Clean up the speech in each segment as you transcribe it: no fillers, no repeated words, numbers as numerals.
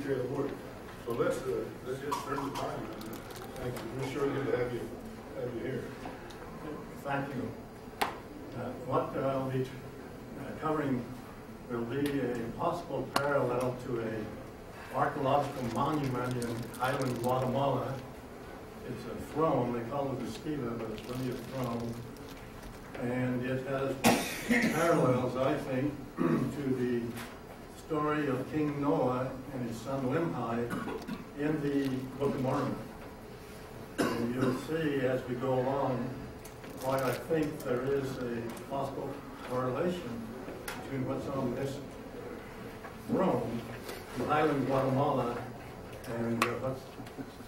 detailed work. So let's just spend the time. Thank you. We're sure good to have you here. Thank you. What I'll be covering will be a possible parallel to an archaeological monument in Highland, Guatemala. It's a throne. They call it a stela, but it's really a throne. And it has parallels, I think, to the story of King Noah and his son Limhi in the Book of Mormon. And you'll see as we go along why I think there is a possible correlation between what's on this throne in Highland, Guatemala, and what's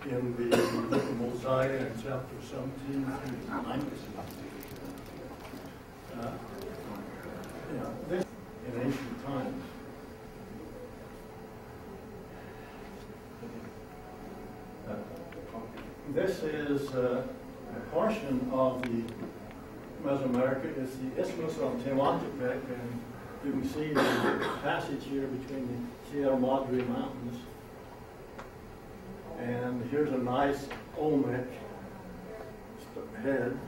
in the Book of Mosiah in chapter 17 through 19. This in ancient times. This is a portion of the Mesoamerica. It's the Isthmus of Tehuantepec, and you can see the passage here between the Sierra Madre Mountains. And here's a nice Olmec head.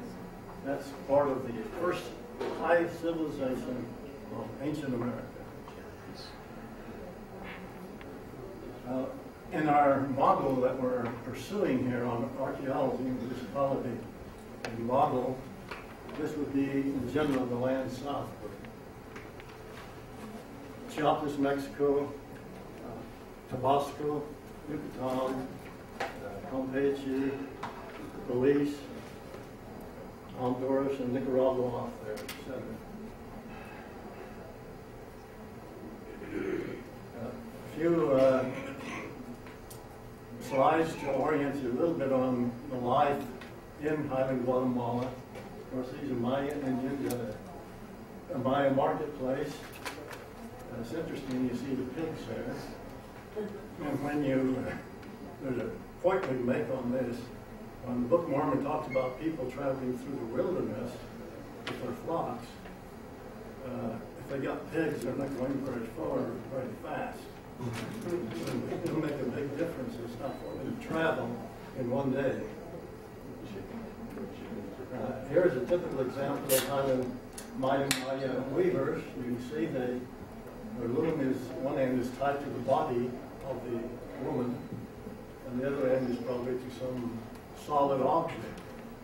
That's part of the first high civilization of ancient America. In our model that we're pursuing here on archaeology, which is probably a model, this would be in general the land south. Chiapas, Mexico, Tabasco, Yucatan, Campeche, Belize, Honduras, and Nicaragua off there, etc. A few slides to orient you a little bit on the life in Highland, Guatemala. Of course, these are Mayan Indians at a Mayan marketplace. It's interesting, you see the pigs there. And when there's a point we make on this. When the Book of Mormon talks about people traveling through the wilderness with their flocks, if they got pigs, they're not going very far very fast. It'll make a big difference. It's not for them to travel in one day. Here's a typical example of Highland Mayan weavers. You can see their loom is, one end is tied to the body of the woman, and the other end is probably to some solid object.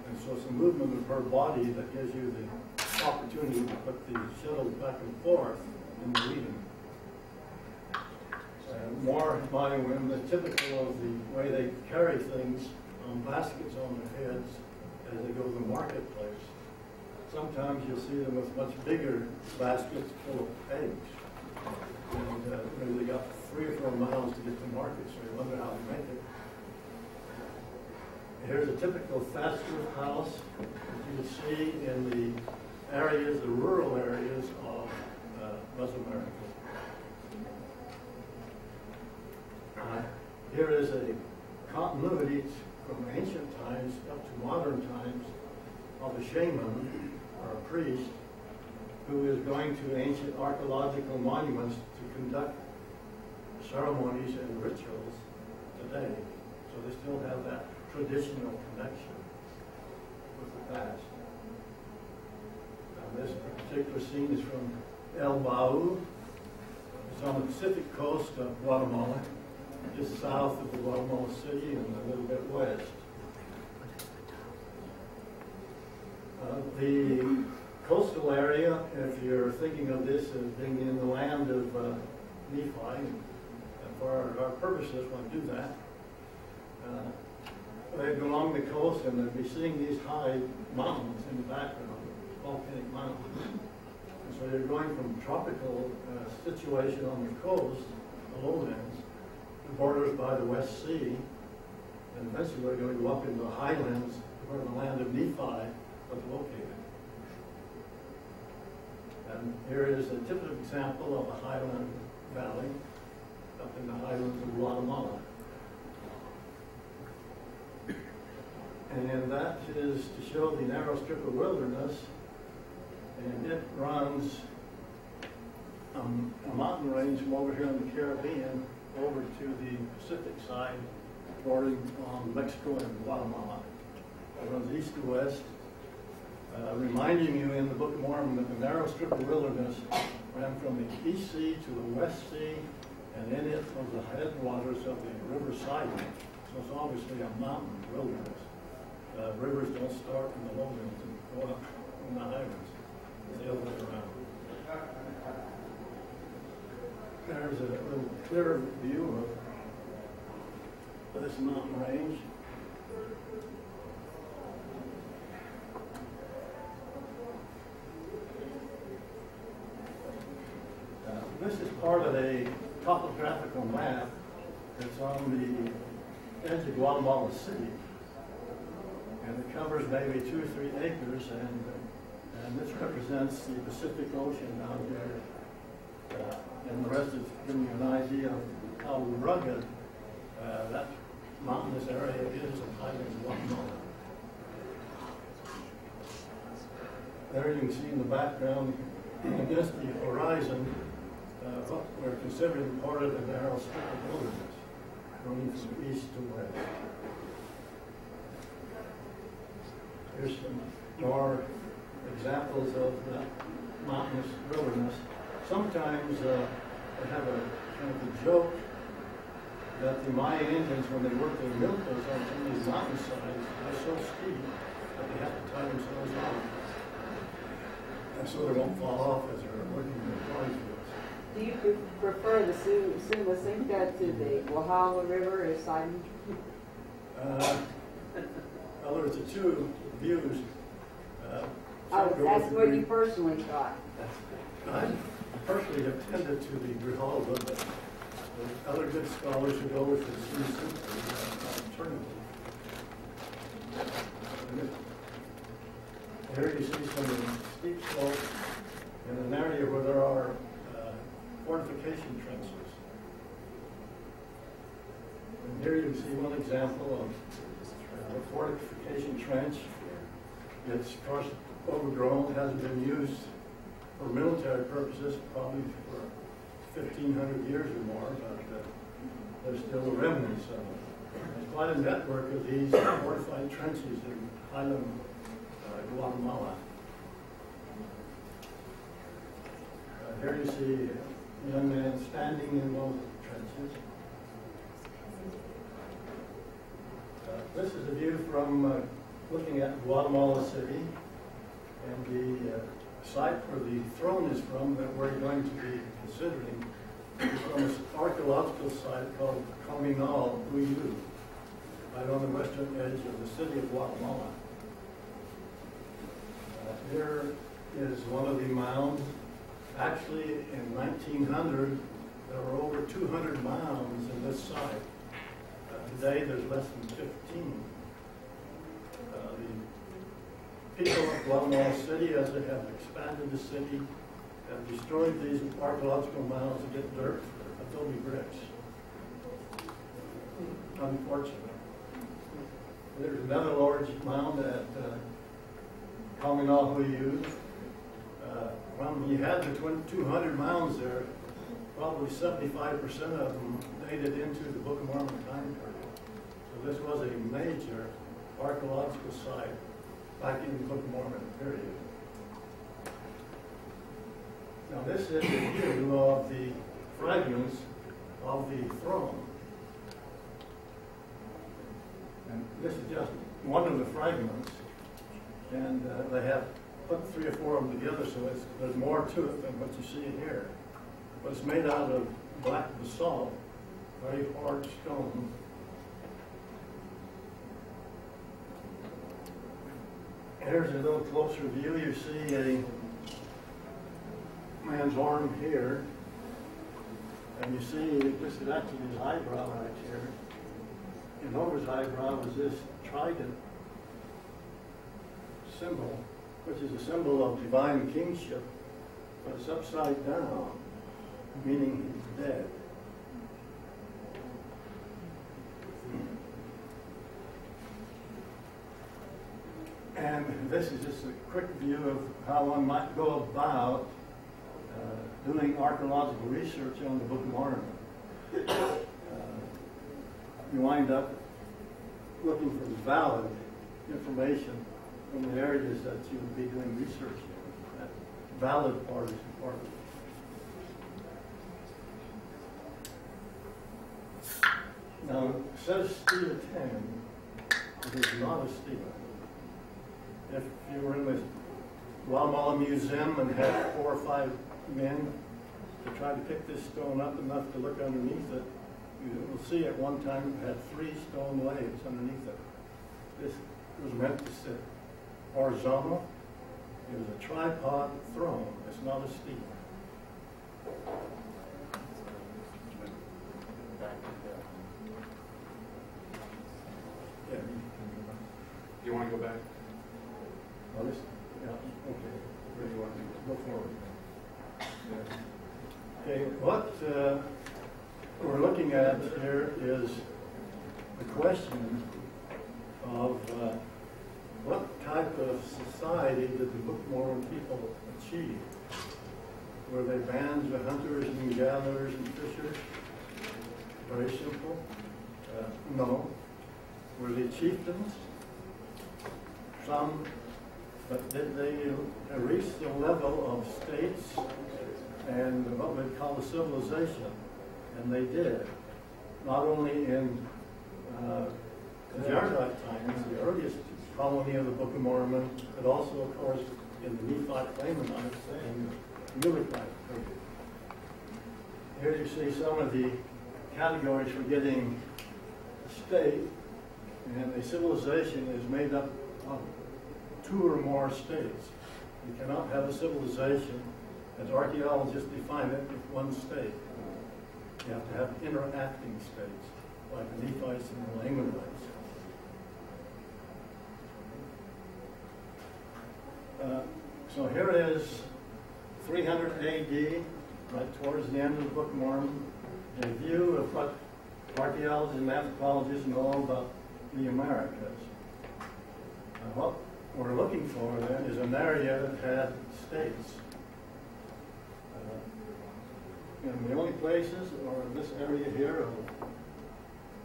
And so it's the movement of her body that gives you the opportunity to put the shuttle back and forth in the weaving. More Mayan women, they're typical of the way they carry things on baskets on their heads as they go to the marketplace. Sometimes you'll see them with much bigger baskets full of eggs. And maybe they got 3 or 4 miles to get to market, so you wonder how they make it. Here's a typical thatched roof house that you would see in the areas, the rural areas of Mesoamerica. Here is a continuity from ancient times up to modern times of a shaman or a priest who is going to ancient archaeological monuments to conduct ceremonies and rituals today. So they still have that traditional connection with the past. Now this particular scene is from El Baú. It's on the Pacific coast of Guatemala, just south of the Guatemala city and a little bit west. The coastal area, if you're thinking of this as being in the land of Nephi, and for our purposes, want to do that, they'd go along the coast and they'd be seeing these high mountains in the background, volcanic mountains. And so they're going from tropical situation on the coast, the lowlands, the borders by the West Sea, and eventually they're going to go up into the highlands where the land of Nephi was located. And here is a typical example of a highland valley up in the highlands of Guatemala. And that is to show the narrow strip of wilderness, and it runs a mountain range from over here in the Caribbean over to the Pacific side, bordering on Mexico and Guatemala. It runs east to west, reminding you in the Book of Mormon that the narrow strip of wilderness ran from the East Sea to the West Sea, and in it was the headwaters of the River Sidon. So it's obviously a mountain wilderness. Rivers don't start in the lowlands and go up in the highlands. It's the other way around. There's a little clearer view of this mountain range. This is part of a topographical map that's on the edge of Guatemala City. And it covers maybe 2 or 3 acres, and this represents the Pacific Ocean down here. And the rest is giving you an idea of how rugged that mountainous area is in highlands Guatemala. There you can see in the background, against the horizon, what we're considering part of the narrow strip of wilderness, running from east to west. Here's some more examples of the mountainous wilderness. Sometimes they have a kind of a joke that the Mayan Indians, when they work their milpas on some of these mountainsides, they're so steep that they have to tie themselves on. And so they won't fall off as they're working their cornfields. Do you prefer the Symbolic to the Wahala River or Sidon? Well, there's the 2 views. That's what you personally thought. I personally have tended to the Grijalva, but other good scholars who go with the alternative. Here you see some steep slopes in an area where there are fortification trenches. And here you see one example of a fortification trench. It's, of course, overgrown, hasn't been used for military purposes probably for 1,500 years or more, but there's still remnants of it. There's quite a network of these fortified trenches in highland Guatemala. Here you see a young man standing in one of the trenches. This is a view from looking at Guatemala City, and the site where the throne is from that we're going to be considering is from an archaeological site called Cominal, Uyu, right on the western edge of the city of Guatemala. Here is one of the mounds. Actually, in 1900, there were over 200 mounds in this site. Today, there's less than 15. The people of Guatemala City, as they have expanded the city, have destroyed these archaeological mounds to get dirt for adobe bricks. Unfortunate. There's another large mound at Cominal Huyu. When you had the 200 mounds there, probably 75% of them dated into the Book of Mormon time period. So this was a major archaeological site back in the Book of Mormon period. Now this is a view of the fragments of the throne. And this is just one of the fragments. And they have put 3 or 4 of them together, so there's more to it than what you see here. But it's made out of black basalt, very hard stone. Here's a little closer view. You see a man's arm here, and you see this is actually his eyebrow right here. And over his eyebrow is this trident symbol, which is a symbol of divine kingship, but it's upside down, meaning he's dead. And this is just a quick view of how one might go about doing archaeological research on the Book of Mormon, you wind up looking for valid information from the areas that you would be doing research in. That valid part is important. Now, it says steel 10. It is not a steel. If you were in the Guatemala Museum and had 4 or 5 men to try to pick this stone up enough to look underneath it, you will see at one time it had 3 stone legs underneath it. This was meant to sit horizontal. It was a tripod throne. It's not a steel. Yeah. You want to go back? Well, this, yeah, okay. Where do you want to Go forward. Yeah. Okay, what we're looking at here is the question of what type of society did the Book of Mormon people achieve? Were they bands of hunters and gatherers and fishers? Very simple. No. Were they chieftains? Some. But did they reach the level of states and what we'd call a civilization? And they did. Not only in the Jaredite times, the earliest colony of the Book of Mormon, but also, of course, in the Nephite Lamanites and Mulekite period. Here you see some of the categories for getting a state, and a civilization is made up of 2 or more states. You cannot have a civilization, as archaeologists define it, with one state. You have to have interacting states, like the Nephites and the Lamanites. So here is 300 AD, right towards the end of the Book of Mormon, a view of what archaeologists and anthropologists know about the Americas. What we're looking for then is an area that had states. And the only places are this area here of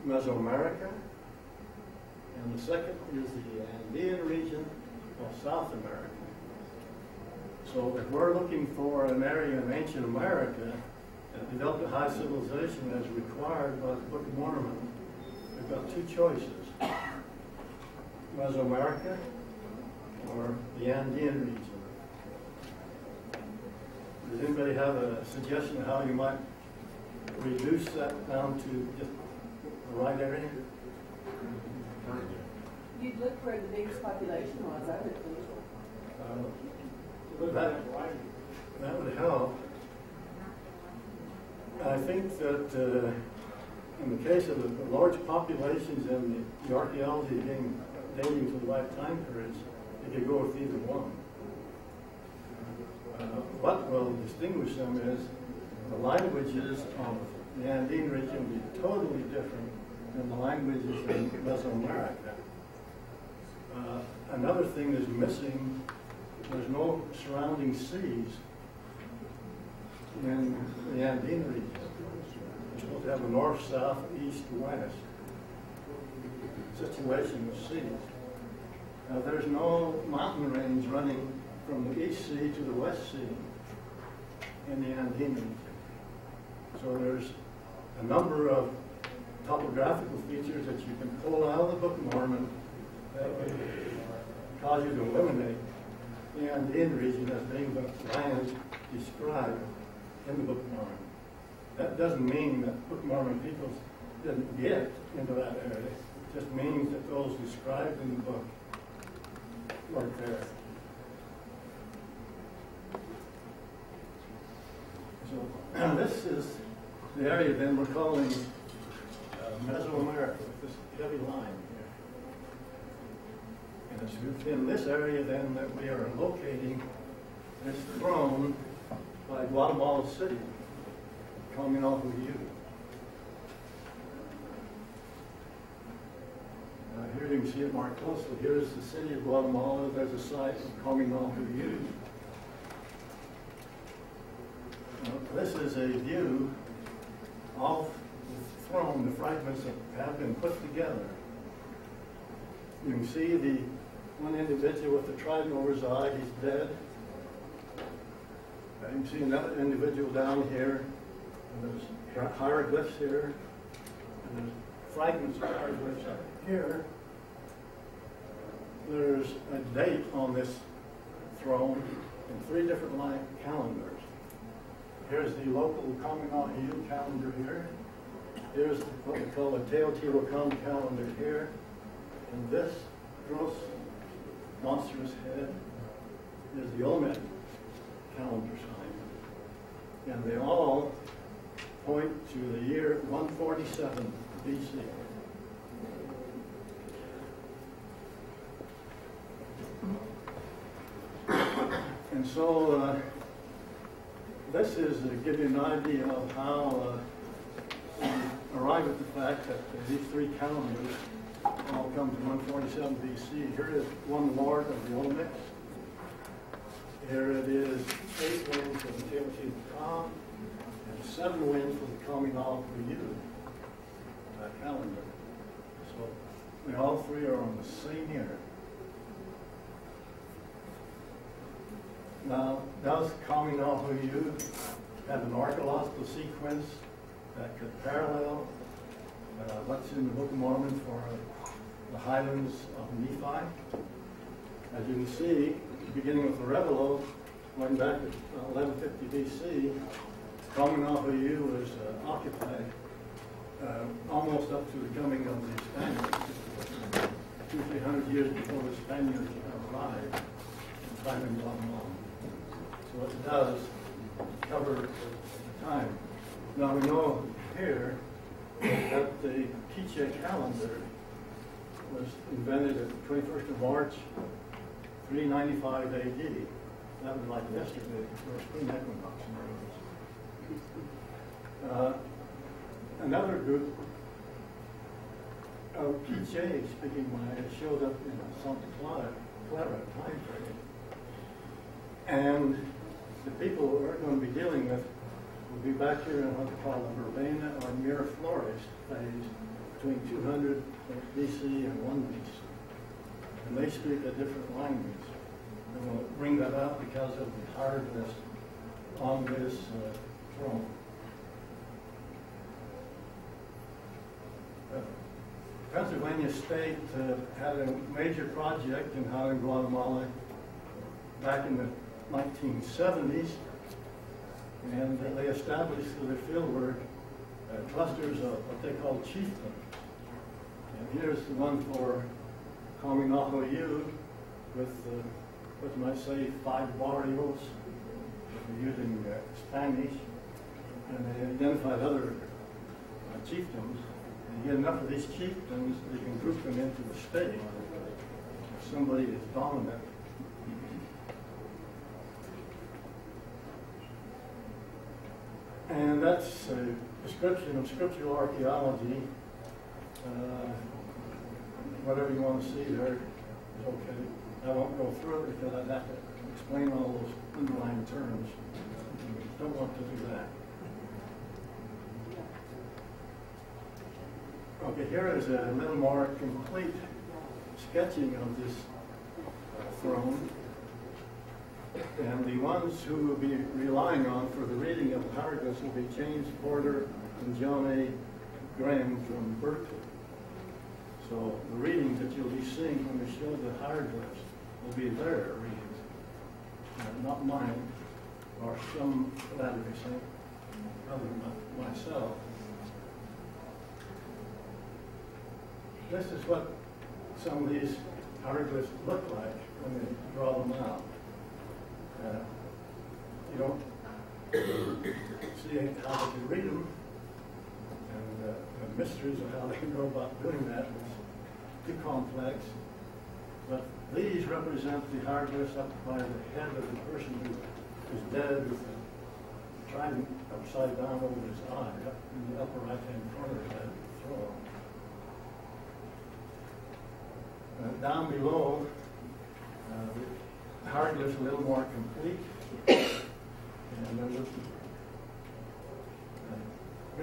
Mesoamerica, and the second is the Andean region of South America. So if we're looking for an area in ancient America that developed a high civilization as required by the Book of Mormon, we've got 2 choices: Mesoamerica or the Andean region. Does anybody have a suggestion of how you might reduce that down to just the right area? You'd look where the biggest population was, I would think. That would help. I think that in the case of the large populations and the archaeology being dating to the right time periods, you could go with either one. What will distinguish them is the languages of the Andean region will be totally different than the languages in Mesoamerica. Another thing is missing, there's no surrounding seas in the Andean region. You're supposed to have a north, south, east, west situation with seas. Now, there's no mountain range running from the East Sea to the West Sea in the Andean region. So there's a number of topographical features that you can pull out of the Book of Mormon that would cause you to eliminate the Andean region as being the land described in the Book of Mormon. That doesn't mean that Book of Mormon people didn't get into that area. It just means that those described in the book weren't there. So this is the area then we're calling Mesoamerica, with this heavy line here. And it's within this area then that we are locating this throne by Guatemala City, coming off of you. Here you can see it more closely. Here's the city of Guatemala. There's a site of coming off of you. this is a view of the throne, the fragments that have been put together. You can see the one individual with the trident over his eye, he's dead. You can see another individual down here, and there's hieroglyphs here, and there's fragments of hieroglyphs up here. There's a date on this throne in 3 different calendars. Here's the local Commonwealth calendar here. Here's what we call a Teotihuacan calendar here. And this gross monstrous head is the Olmec calendar sign. And they all point to the year 147 BC. And so this is to give you an idea of how we arrive at the fact that these 3 calendars all come to 147 BC. Here is one lord of the Olmecs. Here it is 8 winds for the Teotihuacan and 7 winds for the Communal calendar. So they all 3 are on the same year. Now, does Communal have an archaeological sequence that could parallel what's in the Book of Mormon for the highlands of Nephi? As you can see, beginning with the Reveille, going back to 1150 BC, Communal was occupied almost up to the coming of the Spaniards, 200-300 years before the Spaniards arrived in time in Guatemala. So it does cover the time. Now we know here that the Quiche calendar was invented at the 21st of March, 395 AD. That was like yesterday, for spring equinox arose. Another group of Quiche speaking Maya showed up in the Santa Clara time period. And the people we're going to be dealing with will be back here in what they call the Verbena or Miraflores phase between 200 BC and 1 BC. And they speak a different language. And we'll bring that out because of the hieroglyphs on this throne. Pennsylvania State had a major project in Highland Guatemala back in the 1970s, and they established through their fieldwork clusters of what they call chieftains. And here's the one for Communal with, what you might say, 5 barrios, using Spanish, and they identified other chieftains. And you get enough of these chieftains, they can group them into a state. If somebody is dominant. And that's a description of scriptural archaeology. Whatever you want to see there is okay. I won't go through it because I'd have to explain all those underlying terms. Don't want to do that. Okay, here is a little more complete sketching of this throne. And the ones who will be relying on for the reading of the hieroglyphs will be James Porter and John A. Graham from Berkeley. So the readings that you'll be seeing when we show the hieroglyphs will be their readings, not mine or some that would be saying other than myself. This is what some of these hieroglyphs look like when they draw them out. You don't see how they can read them, and the mysteries of how they can go about doing that is too complex. But these represent the hieroglyphs up by the head of the person who is dead with the trident upside down over his eye, up in the upper right-hand corner of that throne. Down below, the hieroglyphs are a little more complete. And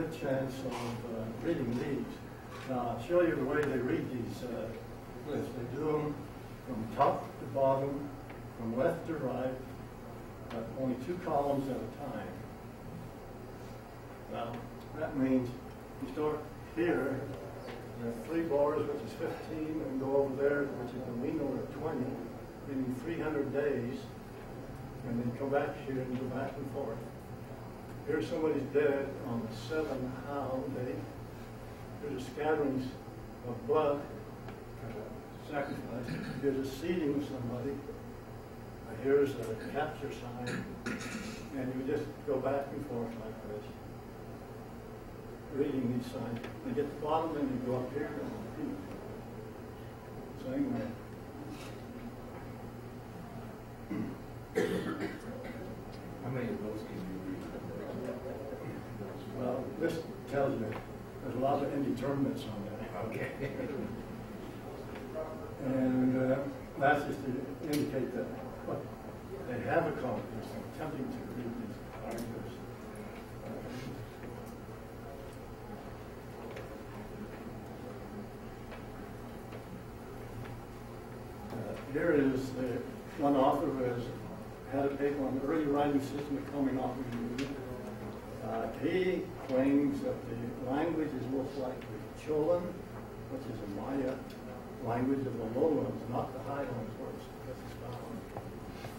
good chance of reading these. Now, I'll show you the way they read these glyphs. They do them from top to bottom, from left to right, but only 2 columns at a time. Now, that means you start here, you have 3 bars, which is 15, and go over there, which is a mean of 20, meaning 300 days, and then come back here and go back and forth. Here's somebody's dead on the 7th How day. Here's a scatterings of blood, sacrifice. Here's a seeding of somebody. Here's a capture sign, and you just go back and forth like this, reading these signs. You get to the bottom, and you go up here and repeat. Same way. How many of those can you read? Well, this tells you there's a lot of indeterminates on there. Okay. And that's just to indicate that what they have accomplished in attempting to read these arguments. Here is the one author who has had a paper on the early writing system of coming off of the he claims that the language is most likely Cholan, which is a Maya language of the lowlands, not the highlands where this is found.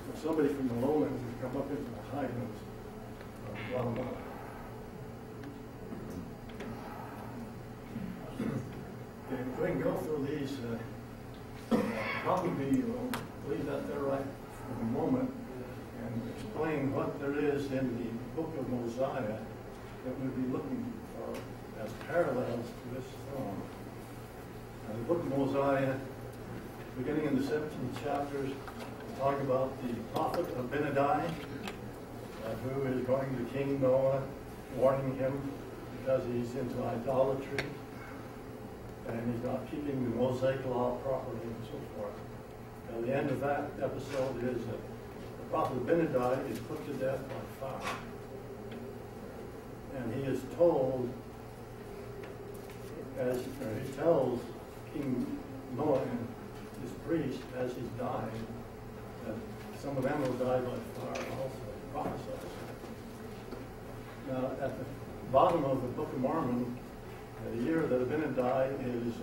So somebody from the lowlands has come up into the highlands of Guatemala. Okay, we can go through these. Probably we'll leave that there right for the moment and explain what there is in the Book of Mosiah that we'll be looking for as parallels to this throne. The Book of Mosiah, beginning in the 17 chapters, talk about the prophet Abinadi, who is going to King Noah, warning him because he's into idolatry and he's not keeping the Mosaic law properly and so forth. Now, the end of that episode is that the prophet Abinadi is put to death by fire. And he is told, he tells King Noah and his priest as he's dying, that some of them will die by fire also. He prophesies. Now, at the bottom of the Book of Mormon, the year that Abinadi is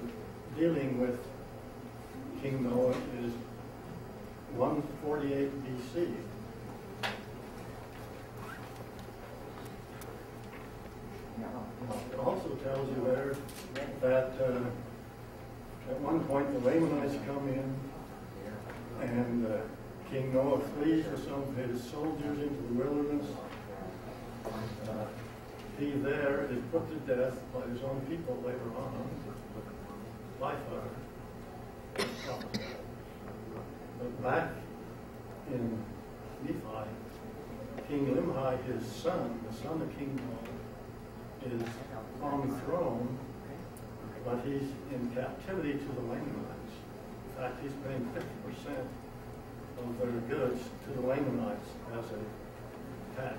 dealing with King Noah is 148 BC. It also tells you there that at one point the Lamanites come in and King Noah flees with some of his soldiers into the wilderness. He there is put to death by his own people later on by fire. But back in Nephi, King Limhi, his son, the son of King Noah, is on the throne, but he's in captivity to the Lamanites. In fact, he's paying 50% of their goods to the Lamanites as a tax.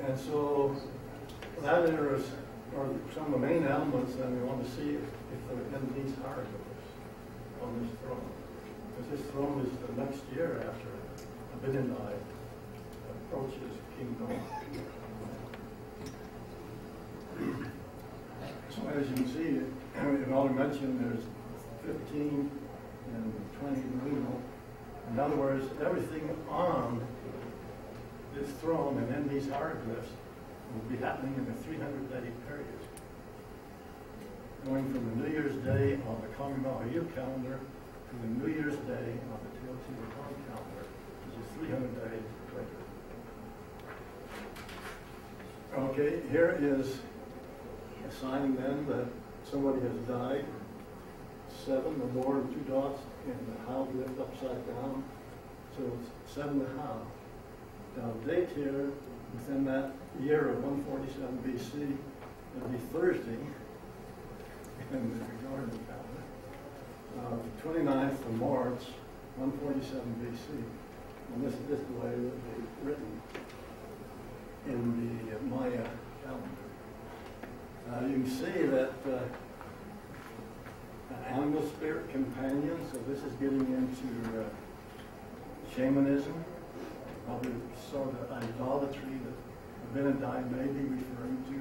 And so that is some of the main elements that we want to see if they're in these hieroglyphs on this throne. Because this throne is the next year after Abinadi approaches King Noah. So as you can see, it already mentioned there's 15 and 20 renal. In other words, everything on this throne and in these hieroglyphs will be happening in a 300-day period. Going from the New Year's Day on the Kamimahayu calendar to the New Year's Day on the Teotihuacan calendar, which is 300 days later. Okay, here is a sign then that somebody has died. 7, the more than 2 dots, and the how lived upside down. So it's 7 the how. Now, the date here, within that year of 147 BC, it'll be Thursday in the Gregorian calendar, 29th of March, 147 BC. And this is the way it would be written. in the Maya calendar. You can see that an animal spirit companion, so this is getting into shamanism, probably sort of idolatry that Abinadi may be referring to.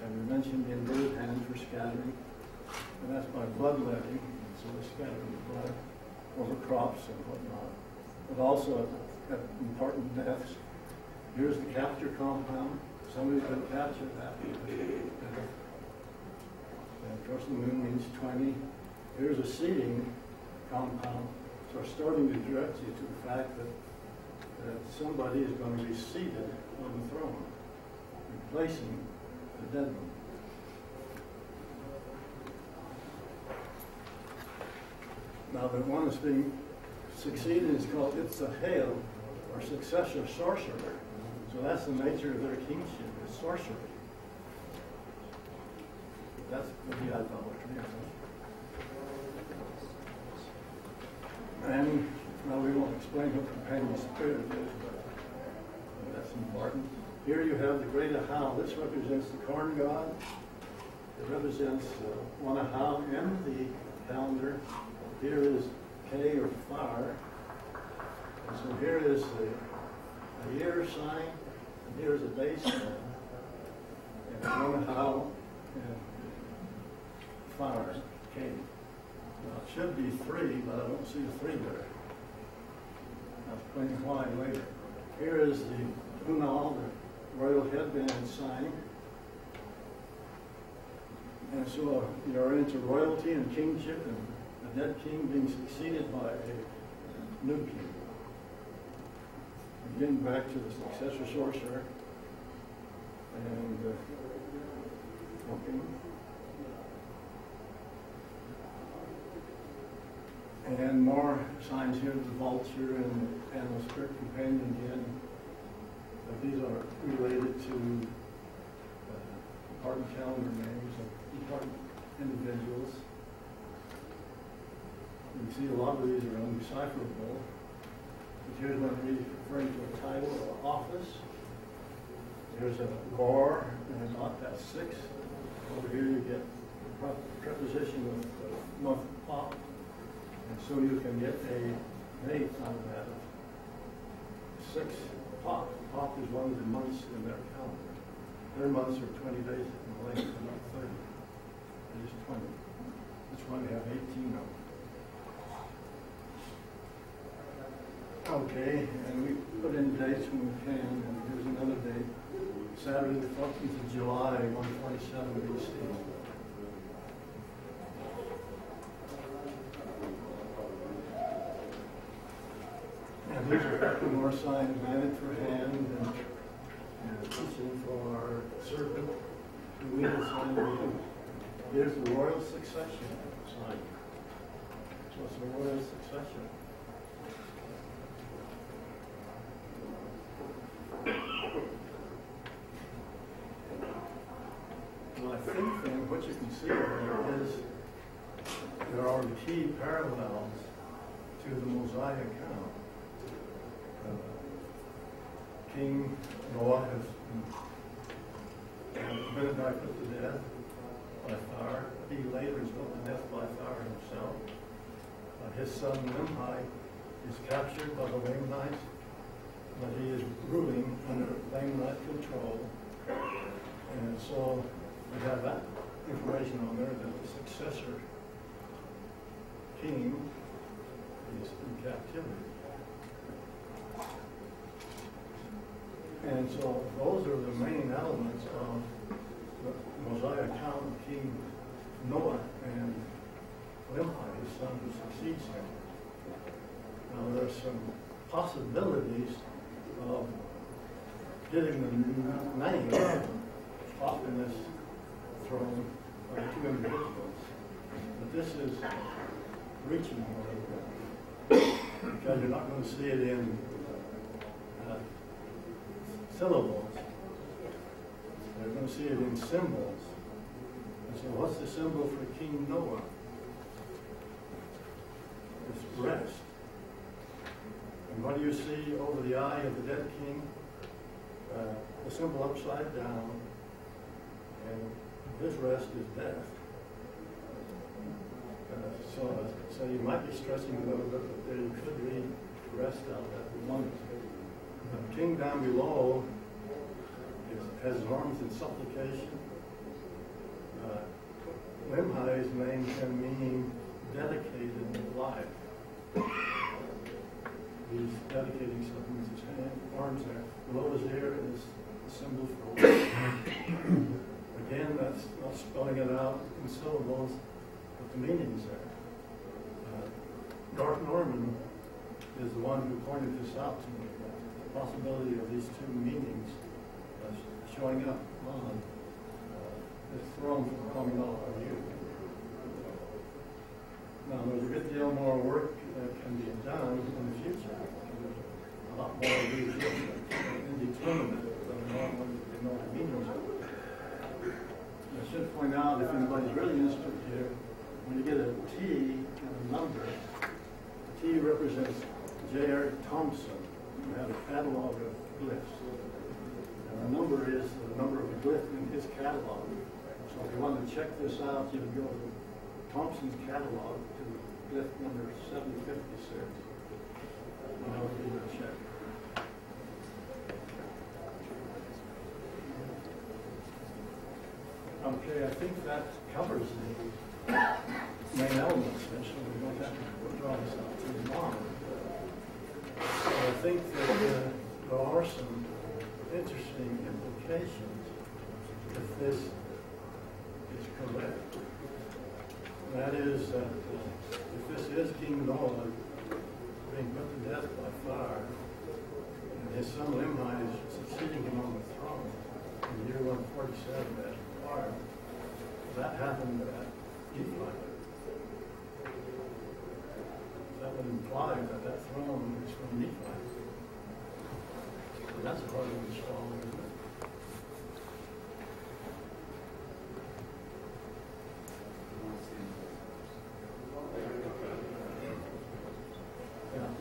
And we mentioned the inverted hands for scattering, and that's by bloodletting, so we're scattering the blood over crops and whatnot, but also at important deaths. Here's the capture compound. Somebody's going to capture that. And of course the moon means 20. Here's a seeding compound. So we're starting to direct you to the fact that somebody is going to be seated on the throne, replacing the dead one. Now the one that's being succeeded is called Itzahel, or successor sorcerer. So that's the nature of their kingship, is sorcery. That's what the idolatry is. And now we won't explain what companion spirit is, but that's important. Here you have the great Ahau. This represents the corn god. It represents one Ahau in the calendar. Here is K or fire. And so here is a year sign, and here is a day sign. And one Ahau and fire, K. Now it should be 3, but I don't see the 3 there. I'll explain why later. Here is the Hunal, the royal headband sign. And so you're into royalty and kingship, and the dead king being succeeded by a new king. Again, back to the successor sorcerer. And okay. And more signs here, the vulture and the animal spirit companion again. But these are related to important calendar names of important individuals. You can see a lot of these are undecipherable. But here's one referring to a title or office. There's a gore, and that's 6. Over here you get the preposition of month pop. And so you can get a date out of that. 6 pop. Pop is one of the months in their calendar. Their months are 20 days in length, and not 30. They're just 20. That's why we have 18 of them. Okay, and we put in dates when we can, and here's another date. Saturday the 14th of July, 147 BC. And here's a couple more signs, maned for hand, and teaching for serpent, the wheel sign. Here's the royal succession sign. So it's a royal succession. Well, I think then what you can see there is there are key parallels to the Mosiah account. King Noah has been put to death by fire. He later is put to death by fire himself. His son Limhi is captured by the Lamanites, but he is ruling under Lamanite control. And so we have that information on there that the successor king is in captivity. And so those are the main elements of the Mosiah account of King Noah and Limhi, his son who succeeds him. Now there's some possibilities of getting the name off in this throne by 2 individuals. But this is reaching a little bit, because you're not going to see it in syllables. They're going to see it in symbols. And so what's the symbol for King Noah? It's breast. And what do you see over the eye of the dead king? the symbol upside down, and this rest is death. So you might be stressing a little bit, but there you could read rest out of that one. The king down below has arms in supplication. Limhi's name can mean dedicated life. He's dedicating something with his hand, arms there. Below his ear is the symbol for life. Again, that's not spelling it out in syllables, but the meaning's there. Darth Norman is the one who pointed this out to me, the possibility of these two meanings showing up on this throne from coming out of you. Now, there's a good deal more work that can be done in the future. A lot more of these indeterminate than know the meanings of it. I should point out, if anybody's really interested here, when you get a T and a number, the T represents J. Eric Thompson, who had a catalog of glyphs. And the number is the number of the glyph in his catalog. So if you want to check this out, you can go to Thompson's catalog to glyph number 756. And I'll give it a check. Okay, I think that covers the main elements, so we don't have to draw this out too long. So I think that there are some interesting implications if this is correct. That is that if this is King Noah being put to death by fire, and his son Limhi is succeeding him on the throne in the year 147 as required, that happened at Nephi. That would imply that that throne is from Nephi. So that's part of the strong, isn't it?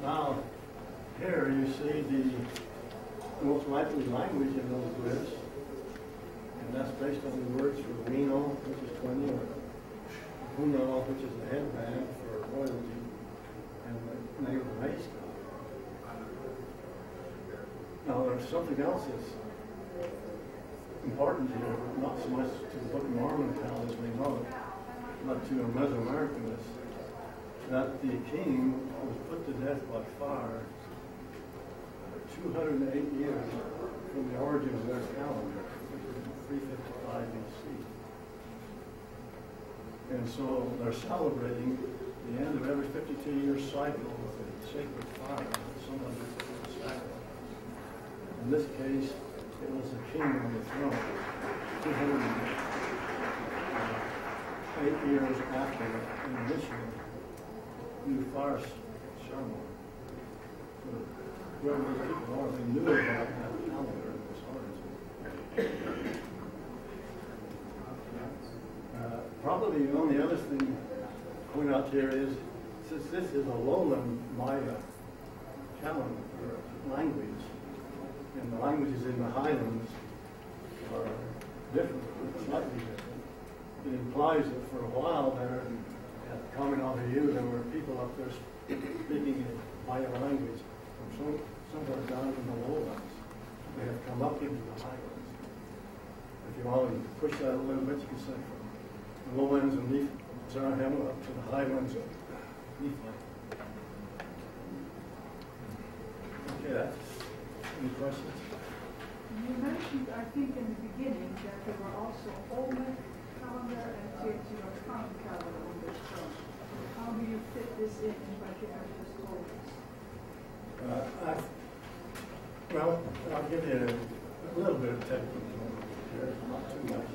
Now, here you see the most likely language in those glyphs, and that's based on the words for Reno, which is 20, or Uno, which is the headband for royalty, and the name of the mace god. Now, there's something else that's important here, not so much to the Book of Mormon account as we know it, but to a Mesoamericanists, that the king was put to death by fire 208 years from the origin of their calendar, which is 355 BC. And so they're celebrating the end of every 52-year cycle with a sacred fire that someone would sacrifice. In this case, it was the king on the throne, 208 years after the initial new fire ceremony. So whoever those people are, they knew about that calendar in this origin. Probably the only other thing to point out here is, since this is a lowland Maya calendar language, and the languages in the highlands are different, slightly different, it implies that for a while there, at Kaminohayu, there were people up there speaking in Maya language from somewhere down in the lowlands. They have come up into the highlands. If you want to push that a little bit, you can say from the lowlands of Zarahemla up to the highlands of Nephi. Okay, that's any questions? You mentioned, I think, in the beginning that there were also Olmec calendar and Teotihuacan calendar on this stone. How do you fit this in what you have just told us? Well, I'll give you a little bit of technical here, not too much.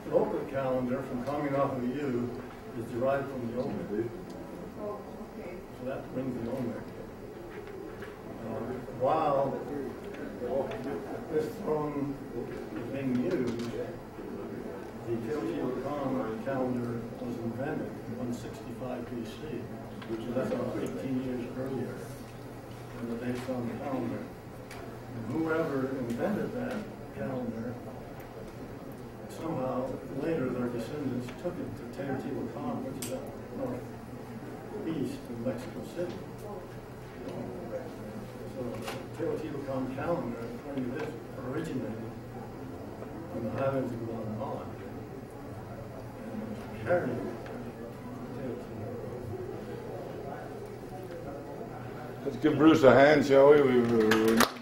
The local calendar from Kaminohayu is derived from the Olmec. Oh, okay. So that brings the Olmec. While this throne is being used, the Teotihuacan calendar was invented in 165 BC, which is about 18 years earlier than the dates on the calendar. whoever invented that calendar, somehow later their descendants took it to Teotihuacan, which is up northeast of Mexico City. So the Teotihuacan calendar, according to this, originated from the highlands of Guatemala and was carried to Teotihuacan. Let's give Bruce a hand, shall we?